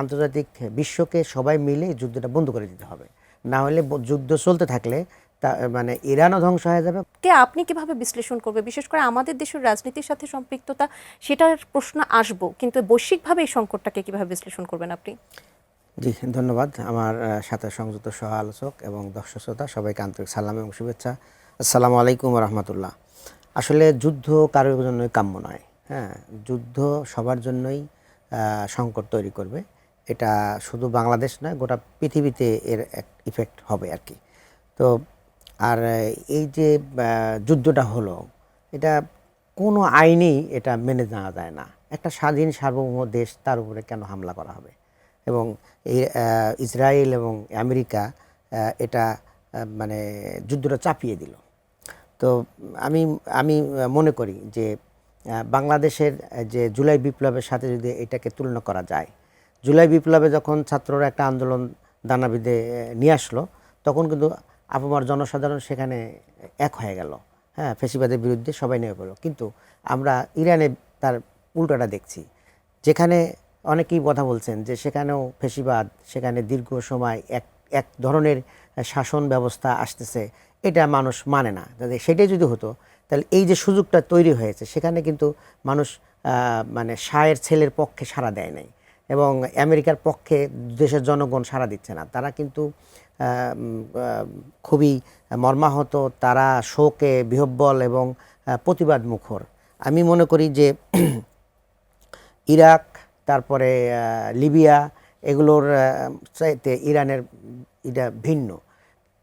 আন্তর্জাতিক বিশ্বকে সবাই মিলে যুদ্ধটা বন্ধ করে দিতে হবে। না হলে যুদ্ধ চলতে থাকলে মানে ইরানও ধ্বংস হয়ে যাবে। আপনি কিভাবে বিশ্লেষণ করবে, বিশেষ করে আমাদের দেশের রাজনীতির সাথে সম্পৃক্ততা, সেটার প্রশ্ন আসবো, কিন্তু বৈশ্বিকভাবে এই সংকটটাকে কিভাবে বিশ্লেষণ করবেন আপনি? জি, ধন্যবাদ। আমার সাথে সংযুক্ত সহ আলোচক এবং দর্শক শ্রোতা সবাইকে আন্তরিক সালাম এবং শুভেচ্ছা। আসসালামু আলাইকুম রহমতুল্লাহ। আসলে যুদ্ধ কারোর জন্যই কাম্য নয়। হ্যাঁ, যুদ্ধ সবার জন্যই সংকট তৈরি করবে। এটা শুধু বাংলাদেশ নয়, গোটা পৃথিবীতে এর এক ইফেক্ট হবে আর কি। তো আর এই যে যুদ্ধটা হলো, এটা কোনো আইনেই এটা মেনে নেওয়া যায় না। একটা স্বাধীন সার্বভৌম দেশ, তার উপরে কেন হামলা করা হবে? এবং এই ইসরায়েল এবং আমেরিকা এটা মানে যুদ্ধটা চাপিয়ে দিল। তো আমি আমি মনে করি যে বাংলাদেশের যে জুলাই বিপ্লবের সাথে যদি এটাকে তুলনা করা যায়, জুলাই বিপ্লবে যখন ছাত্ররা একটা আন্দোলন দানা বেঁধে নিয়ে আসলো, তখন কিন্তু আপামর জনসাধারণ সেখানে এক হয়ে গেল। হ্যাঁ, ফ্যাসিবাদের বিরুদ্ধে সবাই নেমে পড়লো। কিন্তু আমরা ইরানে তার উল্টোটা দেখছি, যেখানে অনেকেই কথা বলছেন যে সেখানেও ফ্যাসিবাদ, সেখানে দীর্ঘ সময় এক এক ধরনের শাসন ব্যবস্থা আসতেছে, এটা মানুষ মানে না। সেটাই যদি হতো, তাহলে এই যে সুযোগটা তৈরি হয়েছে, সেখানে কিন্তু মানুষ মানে শাহের ছেলের পক্ষে সাড়া দেয় নাই, এবং আমেরিকার পক্ষে দেশের জনগণ সাড়া দিচ্ছে না। তারা কিন্তু খুবই মর্মাহত, তারা শোকে বিহ্বল এবং প্রতিবাদ মুখর। আমি মনে করি যে ইরাক, তারপরে লিবিয়া, এগুলোর চাইতে ইরানের এটা ভিন্ন।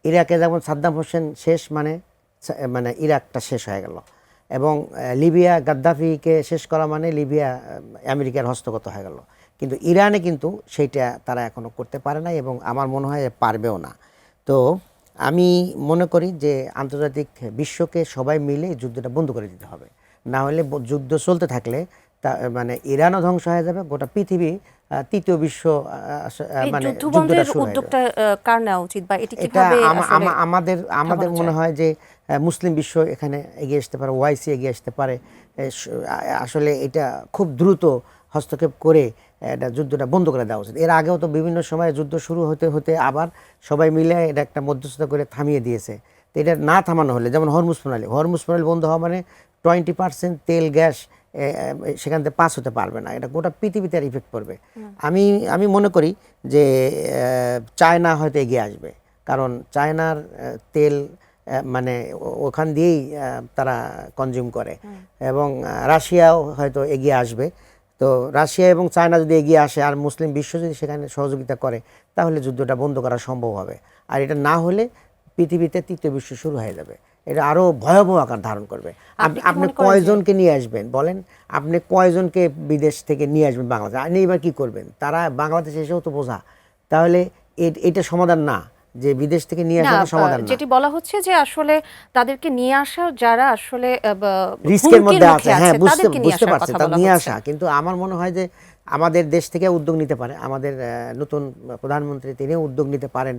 ইরাকে যেমন সাদ্দাম হোসেন শেষ, মানে মানে ইরাকটা শেষ হয়ে গেল, এবং লিবিয়া গাদ্দাফিকে শেষ করা মানে লিবিয়া আমেরিকার হস্তগত হয়ে গেল। কিন্তু ইরানে কিন্তু সেইটা তারা এখনও করতে পারে না, এবং আমার মনে হয় পারবেও না। তো আমি মনে করি যে আন্তর্জাতিক বিশ্বকে সবাই মিলে যুদ্ধটা বন্ধ করে দিতে হবে। না হলে যুদ্ধ চলতে থাকলে মানে ইরানও ধ্বংস হয়ে যাবে, গোটা পৃথিবী তৃতীয় বিশ্ব মানে যুদ্ধটা শুরু হয়ে যাবে। কার নেওয়া উচিত, বা এটি এটা কিভাবে আমাদের মনে হয় যে মুসলিম বিশ্ব এখানে এগিয়ে আসতে পারে, ওআইসি এগিয়ে আসতে পারে। আসলে এটা খুব দ্রুত হস্তক্ষেপ করে এটা যুদ্ধটা বন্ধ করে দেওয়া উচিত। এর আগেও তো বিভিন্ন সময় যুদ্ধ শুরু হতে হতে আবার সবাই মিলে এটা একটা মধ্যস্থতা করে থামিয়ে দিয়েছে। তো এটা না থামানো হলে, যেমন হরমুজ প্রণালী বন্ধ হওয়া মানে 20% তেল গ্যাস সেখান থেকে পাস হতে পারবে না। এটা গোটা পৃথিবীতে আর ইফেক্ট পড়বে। আমি মনে করি যে চায়না হয়তো এগিয়ে আসবে, কারণ চায়নার তেল মানে ওখান দিয়েই তারা কনজিউম করে, এবং রাশিয়াও হয়তো এগিয়ে আসবে। তো রাশিয়া এবং চায়না যদি এগিয়ে আসে আর মুসলিম বিশ্ব যদি সেখানে সহযোগিতা করে, তাহলে যুদ্ধটা বন্ধ করা সম্ভব হবে। আর এটা না হলে পৃথিবীতে তৃতীয় বিশ্ব শুরু হয়ে যাবে। এটা আরও ভয়াবহ আকার ধারণ করবে। আপনি কয়জনকে নিয়ে আসবেন বলেন? আপনি কয়জনকে বিদেশ থেকে নিয়ে আসবেন বাংলাদেশ? আপনি এবার কী করবেন? তারা বাংলাদেশ এসেও তো বোঝা। তাহলে এটা সমাধান না, যে বিদেশ থেকে নিয়ে আসাটা সমাধান না। যেটি বলা হচ্ছে যে আসলে তাদেরকে নিয়ে আসা, যারা আসলে রিস্কের মধ্যে আছে, হ্যাঁ বুঝতে পারছি, তা নিয়ে হচ্ছে। আসা। কিন্তু আমার মনে হয় যে আমাদের দেশ থেকে উদ্যোগ নিতে পারে, আমাদের নতুন প্রধানমন্ত্রী তিনিও উদ্যোগ নিতে পারেন,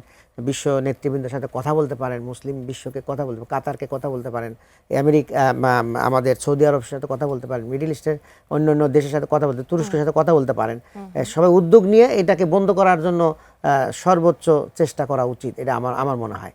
বিশ্ব নেতৃবৃন্দের সাথে কথা বলতে পারেন, মুসলিম বিশ্বকে কথা বলতে, কাতারকে কথা বলতে পারেন, আমেরিকা আমাদের সৌদি আরবের সাথে কথা বলতে পারেন, মিডল ইস্টের অন্য অন্য দেশের সাথে কথা বলতে, তুরস্কের সাথে কথা বলতে পারেন। সবাই উদ্যোগ নিয়ে এটাকে বন্ধ করার জন্য সর্বোচ্চ চেষ্টা করা উচিত, এটা আমার মনে হয়।